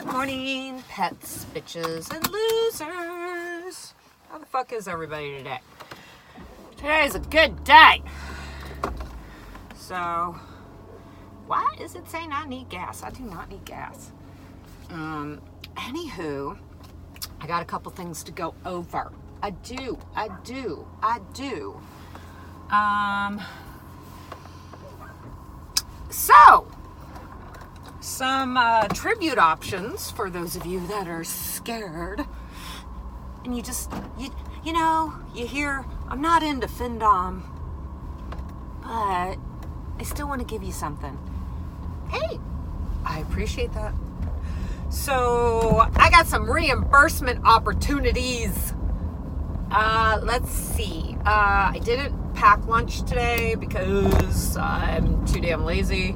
Good morning, pets, bitches, and losers. How the fuck is everybody today? Today is a good day. So, why is it saying I need gas? I do not need gas. Anywho, I got a couple things to go over. I do. So, some tribute options for those of you that are scared. And you know, you hear, I'm not into FinDom, but I still want to give you something. Hey, I appreciate that. So, I got some reimbursement opportunities. Let's see. I didn't pack lunch today because I'm too damn lazy.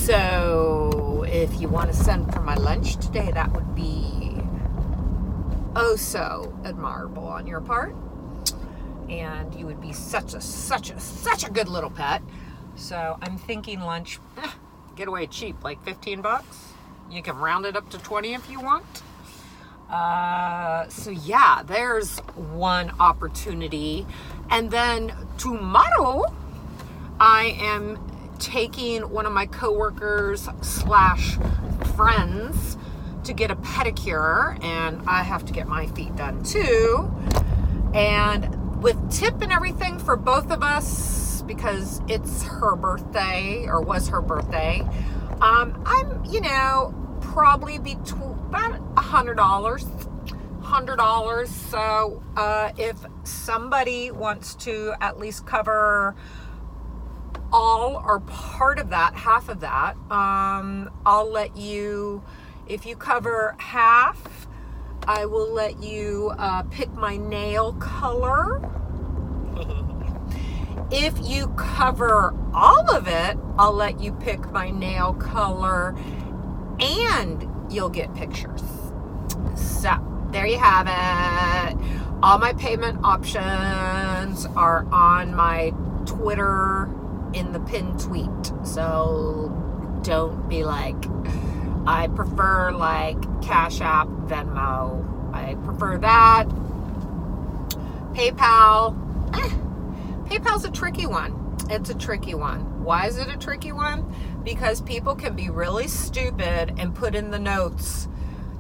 So if you want to send for my lunch today, that would be oh so admirable on your part. And you would be such a good little pet. So I'm thinking lunch, get away cheap, like $15. You can round it up to 20 if you want. So yeah, there's one opportunity. And then tomorrow I am taking one of my coworkers / friends to get a pedicure, and I have to get my feet done too. And with tip and everything for both of us, because it's her birthday, or was her birthday, I'm, probably about $100. So if somebody wants to at least cover all or part of that, half of that, I'll let you, if you cover half, I will let you pick my nail color. If you cover all of it, I'll let you pick my nail color and you'll get pictures. So there you have it. All my payment options are on my Twitter in the pinned tweet. So don't be like, I prefer like Cash App, Venmo. I prefer that. PayPal. PayPal's a tricky one. It's a tricky one. Why is it a tricky one? Because people can be really stupid and put in the notes.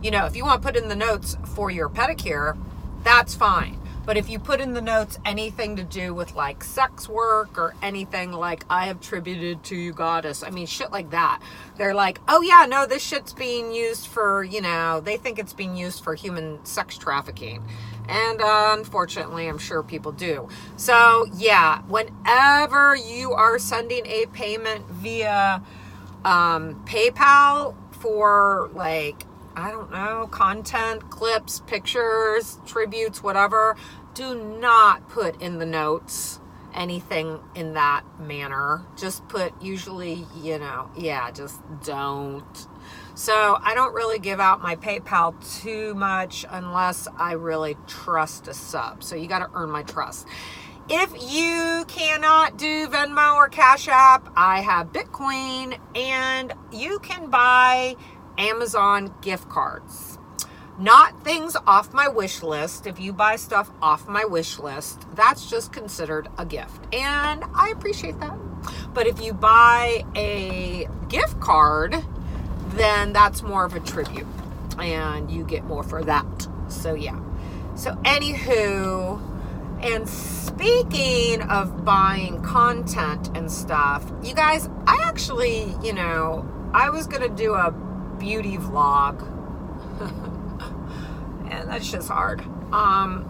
You know, if you want to put in the notes for your pedicure, that's fine. But if you put in the notes anything to do with like sex work or anything like I have tributed to you, goddess, I mean, shit like that. They're like, oh yeah, no, this shit's being used for, they think it's being used for human sex trafficking. And unfortunately, I'm sure people do. So yeah, whenever you are sending a payment via PayPal for like, I don't know, content, clips, pictures, tributes, whatever, do not put in the notes anything in that manner. Just put usually, just don't. So I don't really give out my PayPal too much unless I really trust a sub. So you got to earn my trust. If you cannot do Venmo or Cash App, I have Bitcoin, and you can buy Amazon gift cards. Not things off my wish list. If you buy stuff off my wish list, that's just considered a gift. And I appreciate that. But if you buy a gift card, then that's more of a tribute. And you get more for that. So yeah. So anywho, and speaking of buying content and stuff, you guys, I actually, I was going to do a beauty vlog and that's just hard. And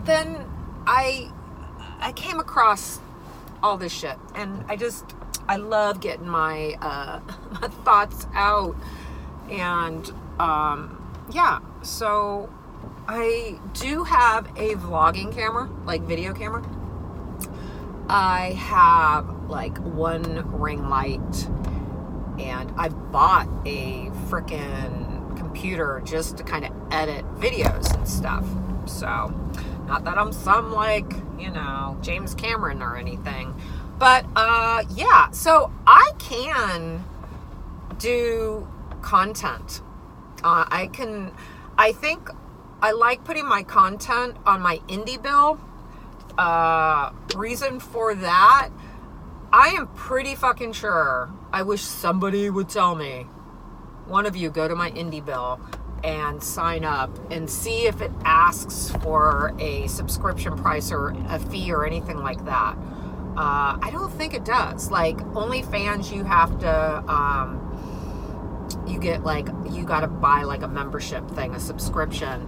then I came across all this shit, and I love getting my my thoughts out, and so I do have a vlogging camera, like video camera. I have like one ring light, and I bought a freaking computer just to kind of edit videos and stuff. So, not that I'm some like, James Cameron or anything, but yeah, so I can do content. I think I like putting my content on my Indybill. Reason for that, I am pretty fucking sure, I wish somebody would tell me, one of you go to my Indybill and sign up and see if it asks for a subscription price or a fee or anything like that. I don't think it does. Like OnlyFans, you have to, you get like, you got to buy like a membership thing, a subscription.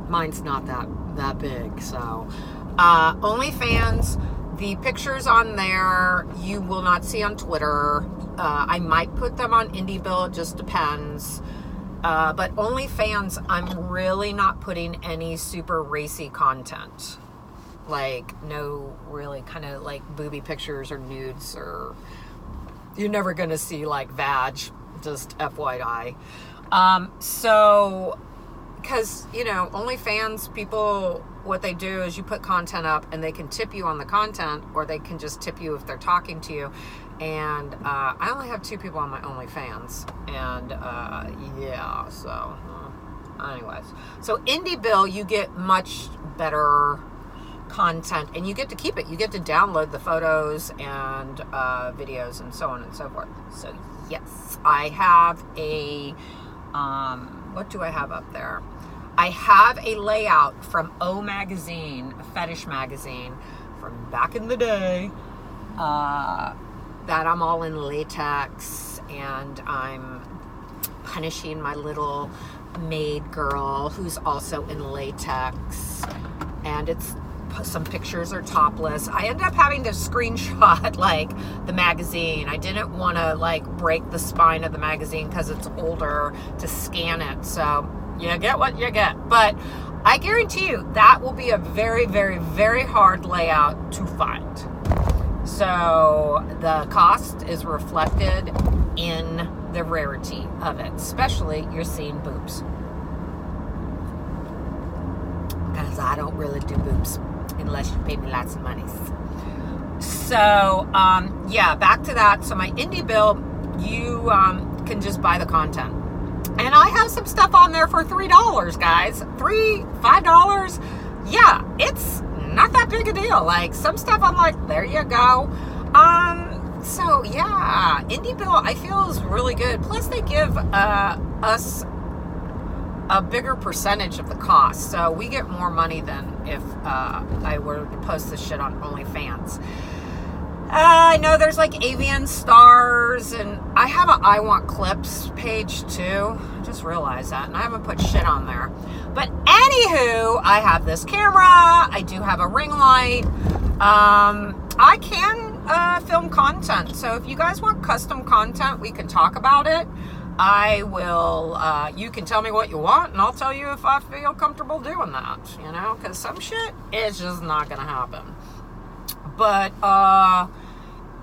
Mine's not that big. So OnlyFans, the pictures on there you will not see on Twitter. I might put them on Indybill, it just depends. But OnlyFans, I'm really not putting any super racy content. Like, no really kind of like booby pictures or nudes, or you're never going to see like vag, just FYI. So, because, you know, OnlyFans people, what they do is you put content up and they can tip you on the content, or they can just tip you if they're talking to you. And I only have 2 people on my OnlyFans. And yeah, so anyways. So Indybill, you get much better content, and you get to keep it. You get to download the photos and videos and so on and so forth. So yes, I have a, what do I have up there? I have a layout from O Magazine, a fetish magazine from back in the day, that I'm all in latex, and I'm punishing my little maid girl who's also in latex, and it's, some pictures are topless. I ended up having to screenshot like the magazine. I didn't want to like break the spine of the magazine because it's older, to scan it. So you get what you get. But I guarantee you that will be a very, very, very hard layout to find. So the cost is reflected in the rarity of it, especially you're seeing boobs. Because I don't really do boobs unless you pay me lots of money. So, yeah, back to that. So my Indybill, you can just buy the content. And I have some stuff on there for $3, guys. $5. Yeah, it's not that big a deal. Like, some stuff I'm like, there you go. So yeah, Indybill I feel is really good. Plus they give us a bigger percentage of the cost, so we get more money than if I were to post this shit on OnlyFans. I know there's like Avian Stars, and I have a I Want Clips page too. I just realized that, and I haven't put shit on there. But anywho, I have this camera. I do have a ring light. I can film content. So if you guys want custom content, we can talk about it. I will, you can tell me what you want, and I'll tell you if I feel comfortable doing that, you know, because some shit is just not going to happen. But,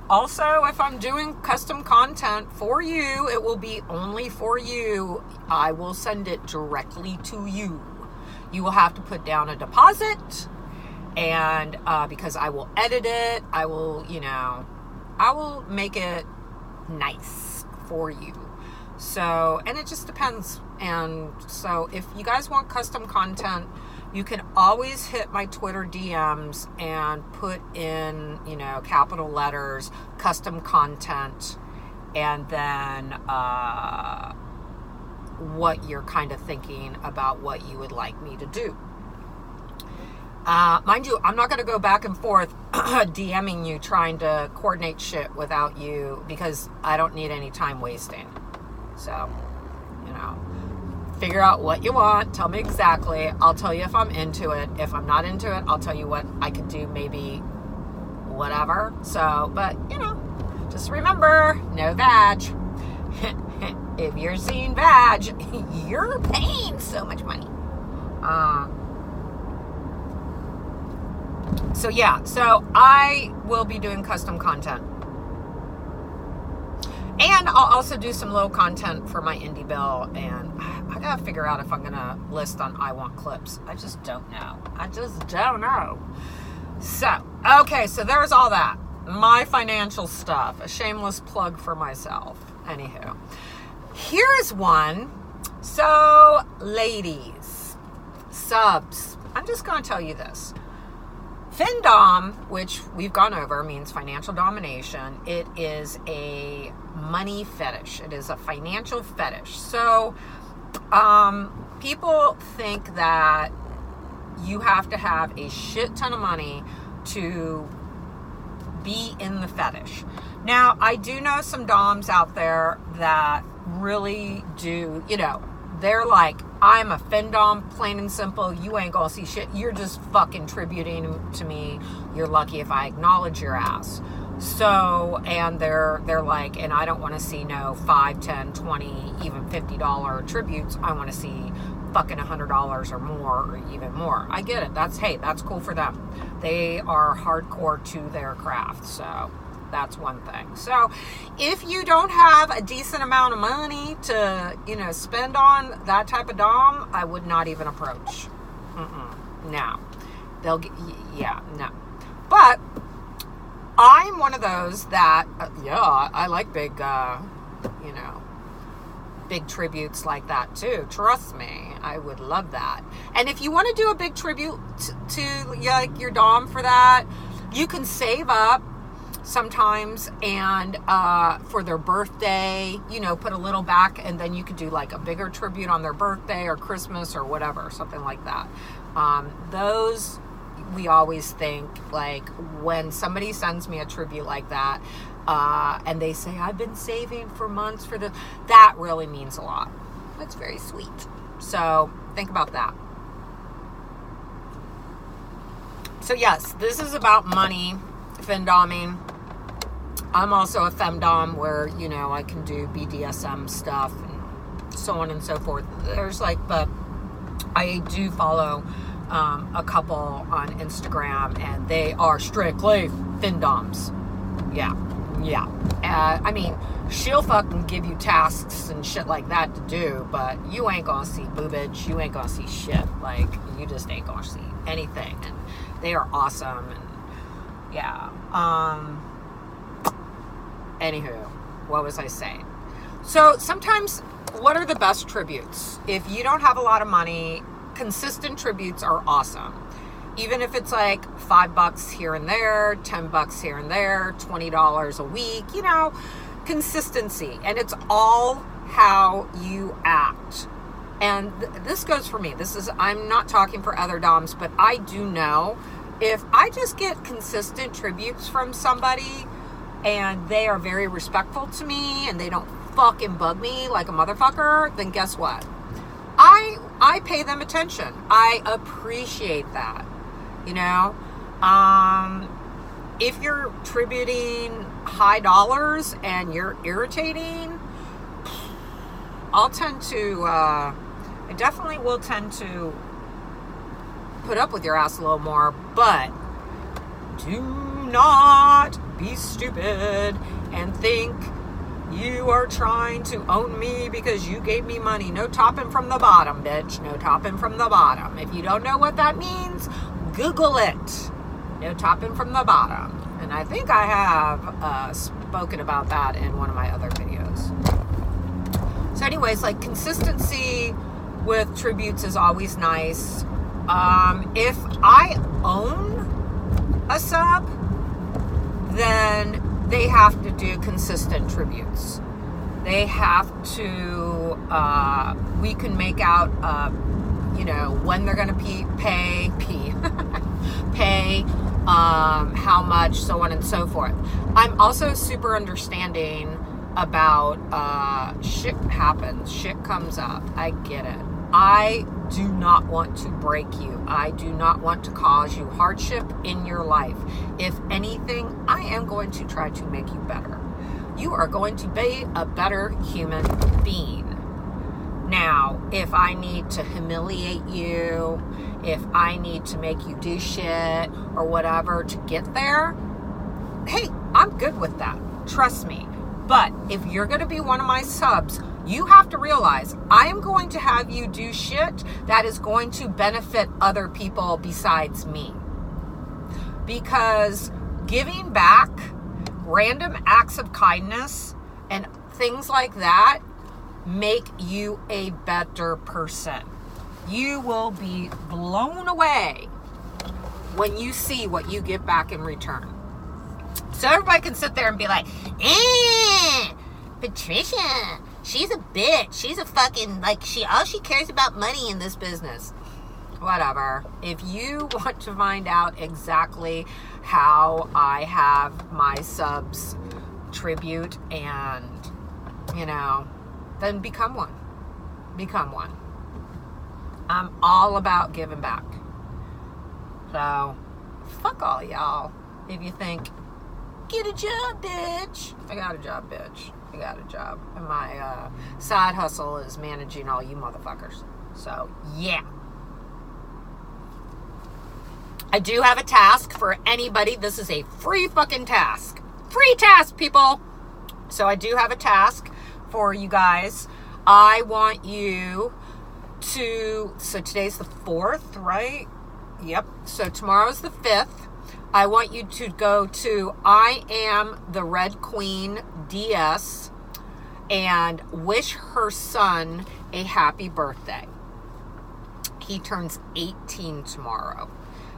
also, if I'm doing custom content for you, it will be only for you. I will send it directly to you. You will have to put down a deposit, and, because I will edit it, I will, you know, I will make it nice for you. So, and it just depends. And so if you guys want custom content, you can always hit my Twitter DMs and put in, you know, capital letters, custom content, and then what you're kind of thinking about what you would like me to do. Mind you, I'm not going to go back and forth DMing you trying to coordinate shit without you, because I don't need any time wasting. So, you know, figure out what you want. Tell me exactly. I'll tell you if I'm into it. If I'm not into it, I'll tell you what I could do, maybe whatever. So, but, you know, just remember, no vag. If you're seeing vag, you're paying so much money. So, yeah. So, I will be doing custom content. And I'll also do some low content for my Indybill, and I gotta figure out if I'm gonna list on I Want Clips. I just don't know. So, okay, so there's all that. My financial stuff. A shameless plug for myself. Anywho. Here's one. So, ladies, subs, I'm just going to tell you this. FinDom, which we've gone over, means financial domination. It is a money fetish. It is a financial fetish. So, people think that you have to have a shit ton of money to be in the fetish. Now, I do know some doms out there that really do, they're like, I'm a FinDom, plain and simple. You ain't gonna see shit. You're just fucking tributing to me. You're lucky if I acknowledge your ass. So, and they're like, and I don't want to see no $5, $10, $20, even $50 tributes. I want to see fucking $100 or more, or even more. I get it. That's cool for them. They are hardcore to their craft. So that's one thing. So if you don't have a decent amount of money to, spend on that type of dom, I would not even approach. No. They'll get, no. But I'm one of those that, I like big, big tributes like that too. Trust me, I would love that. And if you want to do a big tribute to your dom for that, you can save up sometimes and for their birthday, put a little back, and then you could do like a bigger tribute on their birthday or Christmas or whatever, something like that. Those we always think, like, when somebody sends me a tribute like that, and they say, I've been saving for months for this, that really means a lot. That's very sweet. So think about that. So yes, this is about money, FinDoming. I'm also a FemDom where, I can do BDSM stuff and so on and so forth. But I do follow a couple on Instagram, and they are strictly FinDoms. Yeah. She'll fucking give you tasks and shit like that to do, but you ain't gonna see boobage. You ain't gonna see shit. Like, you just ain't gonna see anything. And they are awesome. And yeah. Anywho, what was I saying? So sometimes, what are the best tributes? If you don't have a lot of money, consistent tributes are awesome. Even if it's like $5 here and there, $10 here and there, $20 a week, consistency. And it's all how you act. And this goes for me. I'm not talking for other doms, but I do know if I just get consistent tributes from somebody and they are very respectful to me and they don't fucking bug me like a motherfucker, then guess what? I pay them attention. I appreciate that. If you're tributing high dollars and you're irritating, I definitely will tend to put up with your ass a little more, but do not be stupid and think you are trying to own me because you gave me money. No topping from the bottom, bitch. No topping from the bottom. If you don't know what that means, Google it. No topping from the bottom. And I think I have spoken about that in one of my other videos. So anyways, like, consistency with tributes is always nice. If I own a sub, then they have to do consistent tributes. They have to, we can make out, when they're going to pay, how much, so on and so forth. I'm also super understanding about, shit happens, shit comes up. I get it. I do not want to break you. I do not want to cause you hardship in your life. If anything, I am going to try to make you better. You are going to be a better human being. Now, if I need to humiliate you, if I need to make you do shit or whatever to get there, hey, I'm good with that. Trust me. But if you're going to be one of my subs, you have to realize I am going to have you do shit that is going to benefit other people besides me. Because giving back, random acts of kindness and things like that make you a better person. You will be blown away when you see what you give back in return. So everybody can sit there and be like, Patricia, she's a bitch. She's a fucking, like, all she cares about money in this business. Whatever. If you want to find out exactly how I have my subs tribute and, then become one. Become one. I'm all about giving back. So, fuck all y'all. If you think, get a job, bitch. I got a job, bitch. I got a job. And my side hustle is managing all you motherfuckers. So, yeah. I do have a task for anybody. This is a free fucking task. Free task, people. So I do have a task for you guys. I want you to, so today's the 4th, right? Yep. So tomorrow's the 5th. I want you to go to I Am the Red Queen DS and wish her son a happy birthday. He turns 18 tomorrow.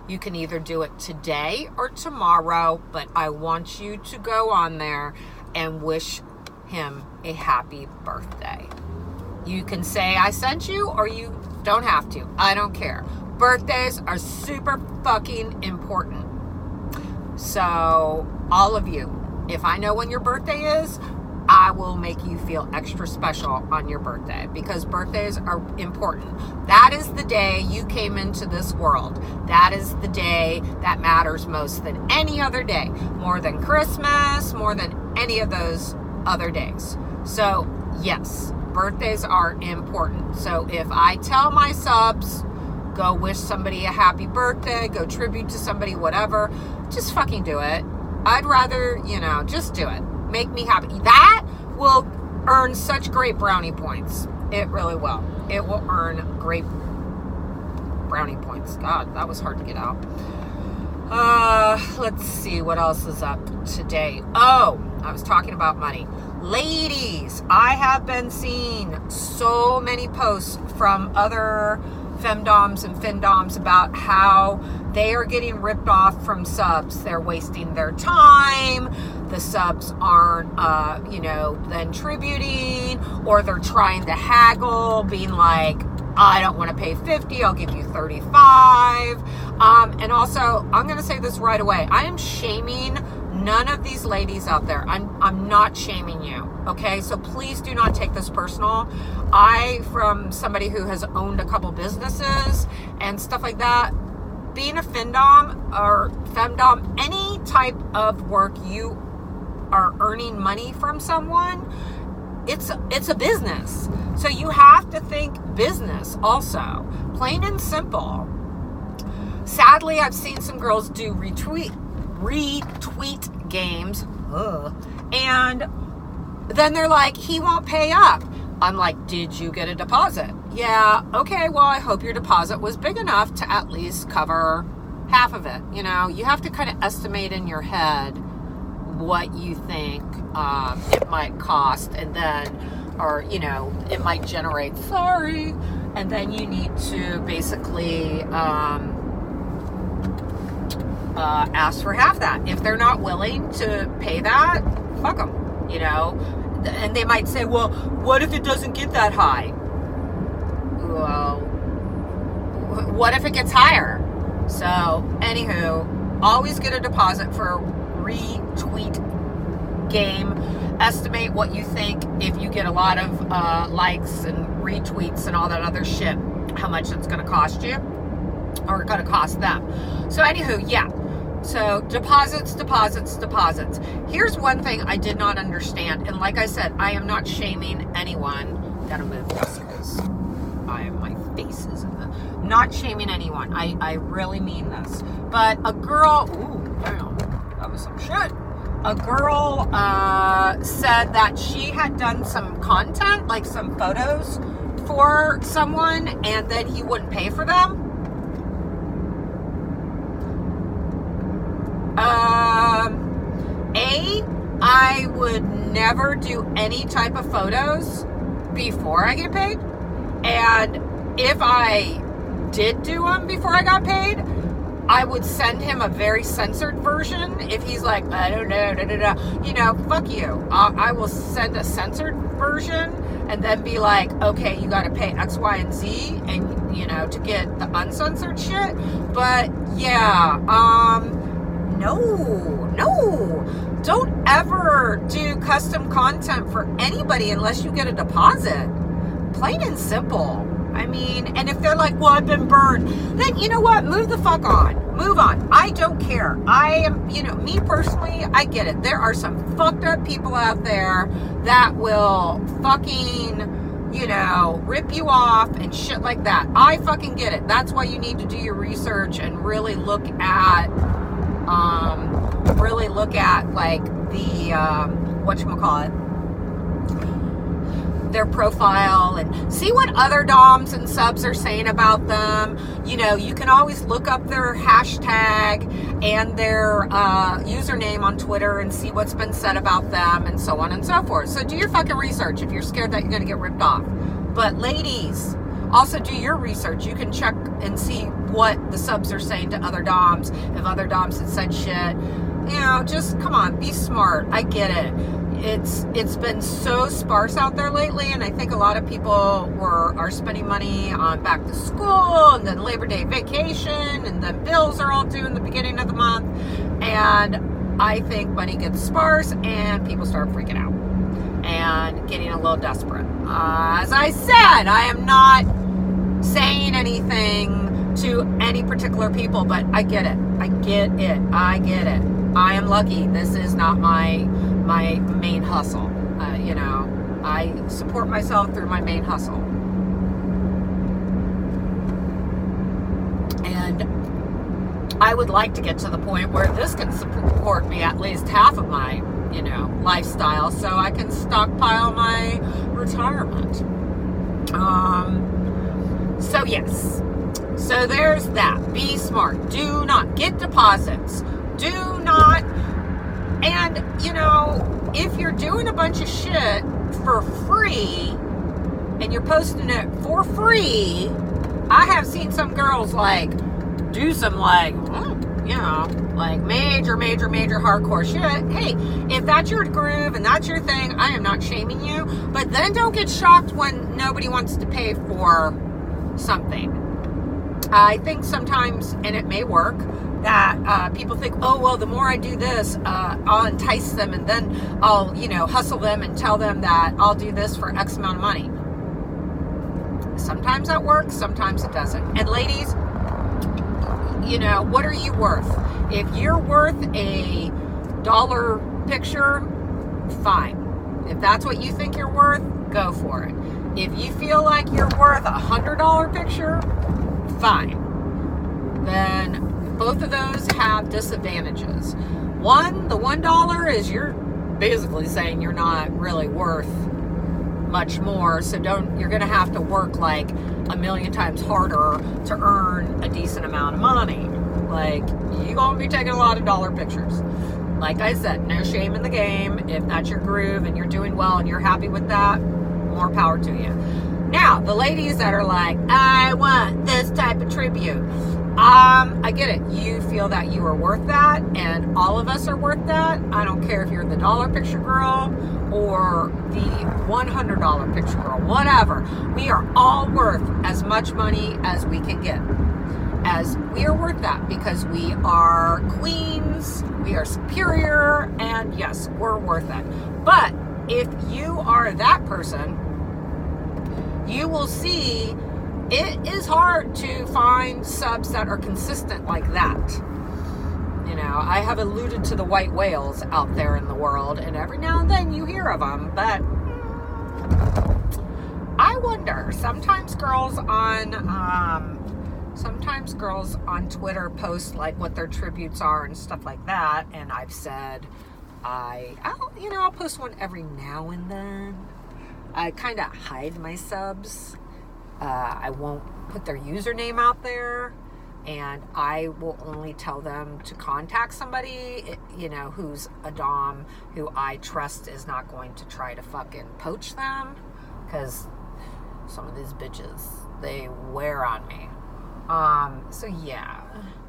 You can either do it today or tomorrow, but I want you to go on there and wish him a happy birthday. You can say I sent you, or you don't have to. I don't care. Birthdays are super fucking important. So, all of you, if I know when your birthday is, I will make you feel extra special on your birthday, because birthdays are important. That is the day you came into this world. That is the day that matters most than any other day. More than Christmas, more than any of those other days. So, yes, birthdays are important. So, if I tell my subs, go wish somebody a happy birthday, go tribute to somebody, whatever, just fucking do it. I'd rather, just do it. Make me happy. That will earn such great brownie points. It really will. It will earn great brownie points. God, that was hard to get out. Let's see what else is up today. Oh, I was talking about money. Ladies, I have been seeing so many posts from other FemDoms and FinDoms about how they are getting ripped off from subs. They're wasting their time. The subs aren't, then tributing, or they're trying to haggle, being like, I don't want to pay 50, I'll give you 35. And also, I'm going to say this right away. I am shaming none of these ladies out there. I'm not shaming you. Okay, so please do not take this personal. From somebody who has owned a couple businesses and stuff like that, being a FinDom or FemDom, any type of work you are earning money from someone, it's a business. So you have to think business also, plain and simple. Sadly, I've seen some girls do retweet games, and then they're like, he won't pay up. I'm like, did you get a deposit? Yeah, okay, well, I hope your deposit was big enough to at least cover half of it. You have to kind of estimate in your head what you think it might cost, and then, or, it might generate, and then you need to basically ask for half that. If they're not willing to pay that, fuck them, and they might say, well, what if it doesn't get that high? Well, what if it gets higher? So, anywho, always get a deposit for a retweet game. Estimate what you think if you get a lot of likes and retweets and all that other shit, how much it's going to cost you or going to cost them. So, anywho, yeah. So, deposits. Here's one thing I did not understand. And like I said, I am not shaming anyone. Gotta move this because my face is in the... Not shaming anyone. I really mean this. But a girl... Ooh, damn. That was some shit. A girl said that she had done some content, like some photos for someone, and then he wouldn't pay for them. I would never do any type of photos before I get paid. And if I did do them before I got paid, I would send him a very censored version. If he's like, I don't know, fuck you. I will send a censored version and then be like, okay, you got to pay X, Y, and Z, and to get the uncensored shit. But yeah, no, don't ever do custom content for anybody unless you get a deposit. Plain and simple. I mean, and if they're like, well, I've been burned, then you know what? Move the fuck on. Move on. I don't care. I am, me personally, I get it. There are some fucked up people out there that will fucking, rip you off and shit like that. I fucking get it. That's why you need to do your research and really look at, like the, whatchamacallit, their profile and see what other DOMs and subs are saying about them. You can always look up their hashtag and their username on Twitter and see what's been said about them and so on and so forth. So do your fucking research if you're scared that you're going to get ripped off. But ladies, also do your research. You can check and see what the subs are saying to other DOMs. If other DOMs have said shit, just come on, be smart. I get it. It's been so sparse out there lately, and I think a lot of people are spending money on back to school and then Labor Day vacation, and then bills are all due in the beginning of the month, and I think money gets sparse and people start freaking out and getting a little desperate. As I said, I am not saying anything to any particular people, but I get it. I get it. I am lucky. This is not my main hustle. I support myself through my main hustle. And I would like to get to the point where this can support me at least half of my, lifestyle, so I can stockpile my retirement. So yes. So there's that. Be smart. Do not get deposits. Do not. And, if you're doing a bunch of shit for free and you're posting it for free, I have seen some girls do some major hardcore shit. Hey, if that's your groove and that's your thing, I am not shaming you. But then don't get shocked when nobody wants to pay for something. I think sometimes, and it may work, that people think, oh, well, the more I do this, I'll entice them, and then I'll, hustle them and tell them that I'll do this for X amount of money. Sometimes that works, sometimes it doesn't. And ladies, what are you worth? If you're worth a $1 picture, fine. If that's what you think you're worth, go for it. If you feel like you're worth a $100 picture, fine. Then both of those have disadvantages. One, the $1 is you're basically saying you're not really worth much more, so you're going to have to work like a million times harder to earn a decent amount of money. You're going to be taking a lot of dollar pictures. Like I said, no shame in the game. If that's your groove and you're doing well and you're happy with that, more power to you. Now, the ladies that are like, I want this type of tribute. I get it. You feel that you are worth that, and all of us are worth that. I don't care if you're the $1 picture girl or the $100 picture girl, whatever. We are all worth as much money as we can get. As we are worth that because we are queens, we are superior, and yes, we're worth it. But if you are that person, you will see it is hard to find subs that are consistent like that. I have alluded to the white whales out there in the world, and every now and then you hear of them, but I wonder, sometimes girls on Twitter post what their tributes are and stuff like that, and I've said I'll post one every now and then. I kind of hide my subs. I won't put their username out there, and I will only tell them to contact somebody, who's a dom who I trust is not going to try to fucking poach them, because some of these bitches, they wear on me. So yeah,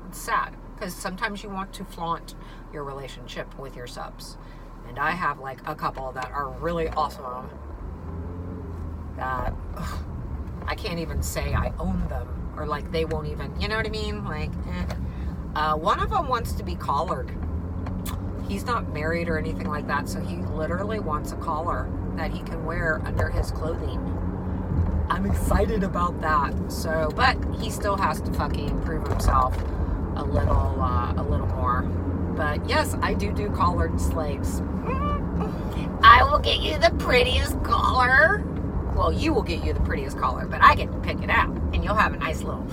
it's sad because sometimes you want to flaunt your relationship with your subs. And I have like a couple that are really awesome that I can't even say I own them, or like they won't even, you know what I mean? Like, one of them wants to be collared. He's not married or anything like that, so he literally wants a collar that he can wear under his clothing. I'm excited about that. So, but he still has to fucking prove himself a little more. But yes, I do collared slaves. I will get you the prettiest collar. Well, you will get you the prettiest collar, but I get to pick it out, and you'll have a nice little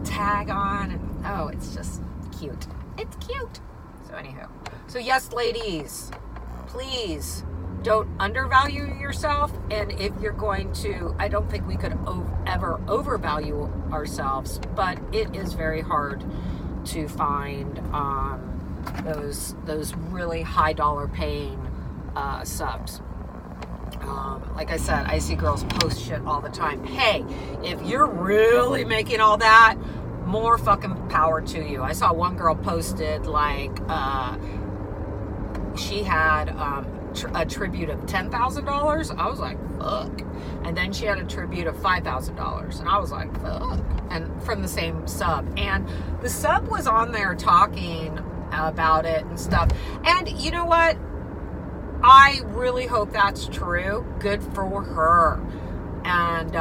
tag on, and oh, it's just cute. It's cute. So anywho, so yes, ladies, please don't undervalue yourself. And if you're going to, I don't think we could ever overvalue ourselves, but it is very hard to find those really high dollar paying subs. Like I said, I see girls post shit all the time. Hey, if you're really making all that, more fucking power to you. I saw one girl posted like she had a tribute of $10,000. I was like, fuck. And then she had a tribute of $5,000, and I was like, fuck. And from the same sub, and the sub was on there talking about it and stuff. And you know what? I really hope that's true. Good for her. And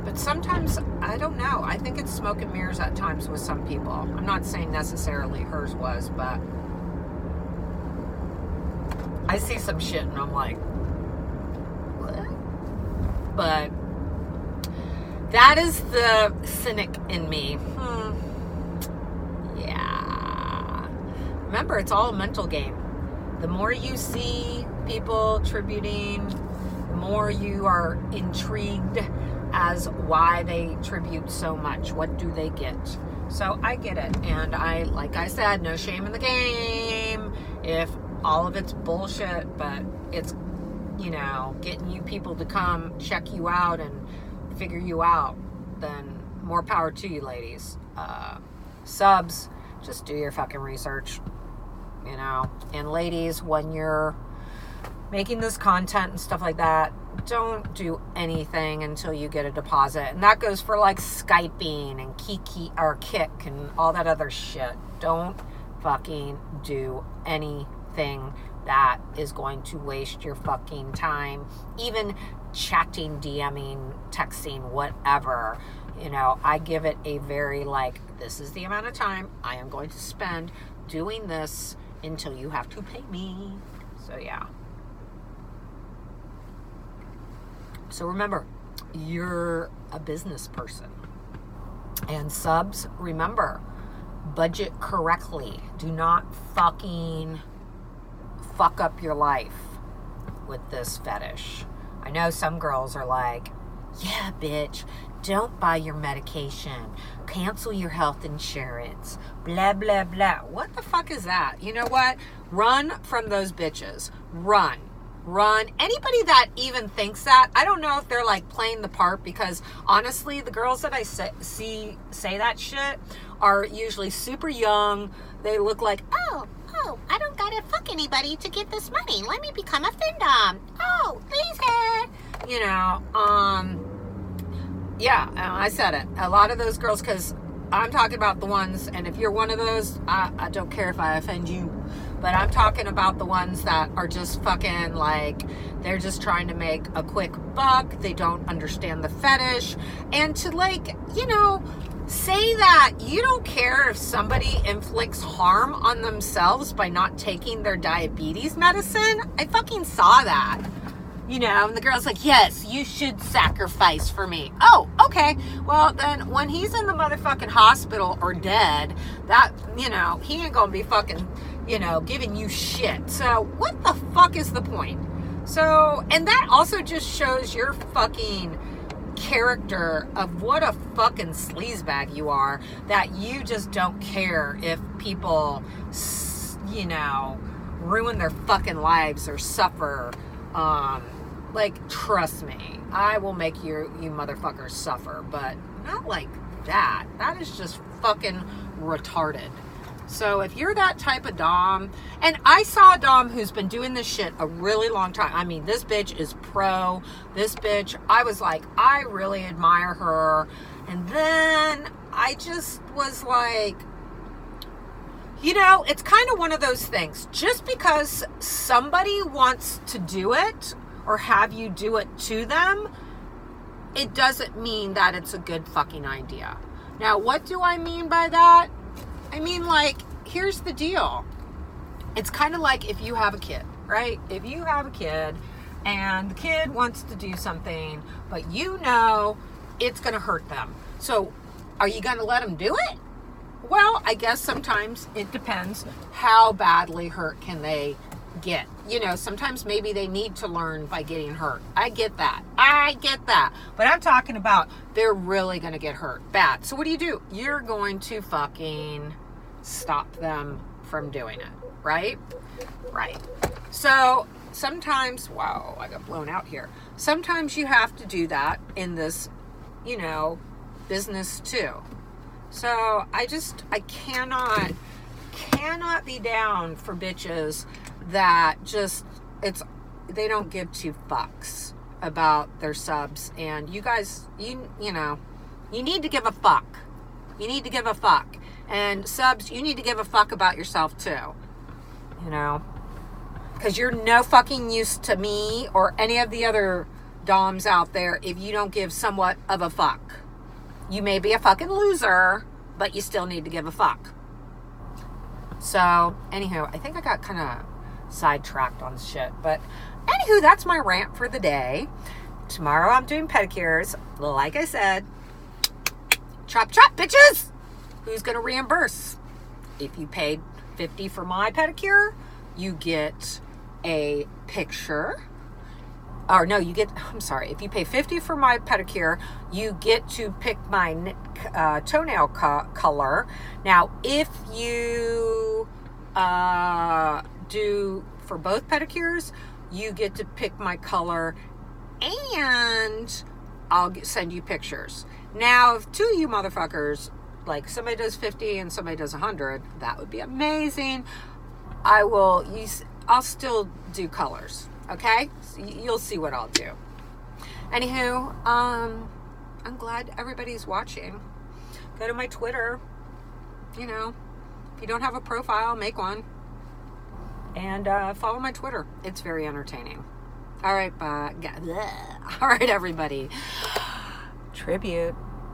but sometimes, I don't know. I think it's smoke and mirrors at times with some people. I'm not saying necessarily hers was, but I see some shit and I'm like, what? But that is the cynic in me. Yeah. Remember, it's all a mental game. The more you see people tributing, the more you are intrigued as why they tribute so much. What do they get? So I get it. And like I said, no shame in the game if all of it's bullshit, but it's, getting you people to come check you out and figure you out, then more power to you, ladies. Subs, just do your fucking research. And ladies, when you're making this content and stuff like that, don't do anything until you get a deposit. And that goes for like Skyping and Kiki or Kik and all that other shit. Don't fucking do anything that is going to waste your fucking time. Even chatting, DMing, texting, whatever. I give it a very this is the amount of time I am going to spend doing this until you have to pay me. So yeah. So remember, you're a business person. And subs, remember, budget correctly. Do not fucking fuck up your life with this fetish. I know some girls are like, yeah, bitch, don't buy your medication. Cancel your health insurance. Blah, blah, blah. What the fuck is that? You know what? Run from those bitches. Run. Anybody that even thinks that, I don't know if they're playing the part, because honestly, the girls that I see say that shit are usually super young. They look like, oh, I don't gotta fuck anybody to get this money. Let me become a FinDom. Oh, please, yeah, I said it. A lot of those girls, because I'm talking about the ones, and if you're one of those, I don't care if I offend you, but I'm talking about the ones that are just fucking they're just trying to make a quick buck. They don't understand the fetish. And to say that you don't care if somebody inflicts harm on themselves by not taking their diabetes medicine. I fucking saw that. And the girl's like, yes, you should sacrifice for me. Oh, okay. Well, then when he's in the motherfucking hospital or dead, that, he ain't gonna be fucking, giving you shit. So what the fuck is the point? So, and that also just shows your fucking character of what a fucking sleazebag you are, that you just don't care if people, ruin their fucking lives or suffer, Like, trust me, I will make you motherfuckers suffer, but not like that. That is just fucking retarded. So if you're that type of dom, and I saw a dom who's been doing this shit a really long time. I mean, this bitch is pro. This bitch, I was like, I really admire her. And then I just was like, you know, it's kind of one of those things. Just because somebody wants to do it or have you do it to them, it doesn't mean that it's a good fucking idea. Now, what do I mean by that? I mean, like, here's the deal. It's kind of like if you have a kid, right? If you have a kid and the kid wants to do something, but you know it's going to hurt them. So are you going to let them do it? Well, I guess sometimes it depends how badly hurt can they get. You know, sometimes maybe they need to learn by getting hurt. I get that. But I'm talking about they're really going to get hurt bad. So what do? You're going to fucking stop them from doing it, right? Right. So sometimes, wow, I got blown out here. Sometimes you have to do that in this, you know, business too. So I cannot be down for bitches that just, they don't give two fucks about their subs. And you guys, you know, you need to give a fuck. You need to give a fuck. And subs, you need to give a fuck about yourself too. You know, because you're no fucking use to me or any of the other doms out there if you don't give somewhat of a fuck. You may be a fucking loser, but you still need to give a fuck. So, anywho, I think I got kind of sidetracked on shit. But, anywho, that's my rant for the day. Tomorrow I'm doing pedicures. Like I said, chop chop, bitches! Who's going to reimburse? If you paid $50 for my pedicure, you get a picture. Or no, if you pay $50 for my pedicure, you get to pick my toenail color. Now, if you do for both pedicures, you get to pick my color and I'll send you pictures. Now, if two of you motherfuckers, like somebody does 50 and somebody does 100, that would be amazing. I'll still do colors. Okay? So you'll see what I'll do. Anywho, I'm glad everybody's watching. Go to my Twitter. You know, if you don't have a profile, make one. And follow my Twitter. It's very entertaining. All right, bye. All right, everybody. Tribute.